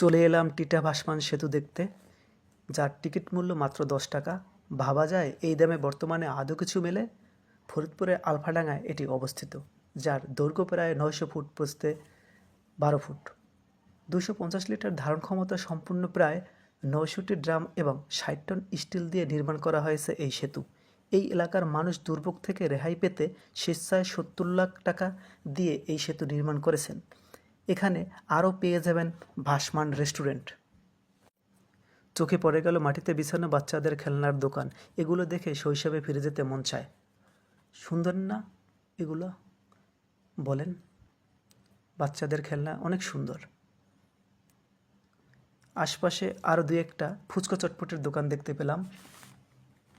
চলে এলাম টিটা ভাসমান সেতু দেখতে, যার টিকিট মূল্য মাত্র 10 টাকা। ভাবা যায় এই দামে বর্তমানে আদৌ কিছু মেলে? ফরিদপুরের আলফাডাঙ্গায় এটি অবস্থিত, যার দৈর্ঘ্য প্রায় 900 ফুট, প্রস্থে 12 ফুট। 250 লিটার ধারণ ক্ষমতা সম্পূর্ণ প্রায় 9টি ড্রাম এবং 60 টন স্টিল দিয়ে নির্মাণ করা হয়েছে এই সেতু। এই এলাকার মানুষ দুর্ভোগ থেকে রেহাই পেতে স্বেচ্ছায় 70 লাখ টাকা দিয়ে এই সেতু নির্মাণ করেছেন। এখানে আরও পেয়ে যাবেন ভাসমান রেস্টুরেন্ট। চোখে পড়ে গেল মাটিতে বিছানো বাচ্চাদের খেলনার দোকান। এগুলো দেখে শৈশবে ফিরে যেতে মন চায়। সুন্দর না এগুলো? বলেন, বাচ্চাদের খেলনা অনেক সুন্দর। আশপাশে আরও দুই একটা ফুচকা চটপটের দোকান দেখতে পেলাম।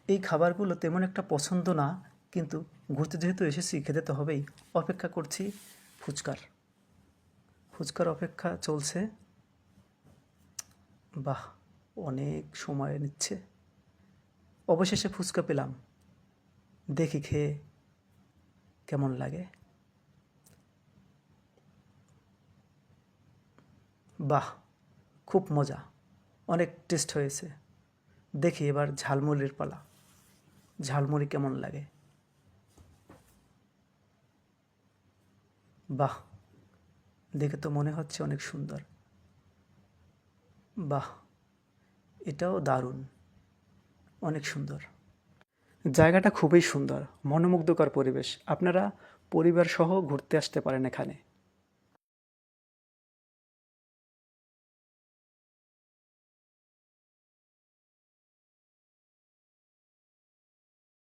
এই খাবারগুলো তেমন একটা পছন্দ না, কিন্তু ঘুরতে যেহেতু এসেছি খেতে তো হবেই। অপেক্ষা করছি ফুচকার অপেক্ষা চলছে। বাহ, অনেক সময় নিচ্ছে। অবশেষে ফুচকা পেলাম, দেখি খেয়ে কেমন লাগে। বাহ, খুব মজা, অনেক টেস্ট হয়েছে। দেখি এবার ঝালমুড়ির পালা। ঝালমুড়ি কেমন লাগে? বাহ, দেখে তো মনে হচ্ছে অনেক সুন্দর। বাহ, এটাও দারুণ, অনেক সুন্দর। জায়গাটা খুবই সুন্দর, মনোমুগ্ধকর পরিবেশ। আপনারা পরিবার সহ ঘুরতে আসতে পারেন এখানে।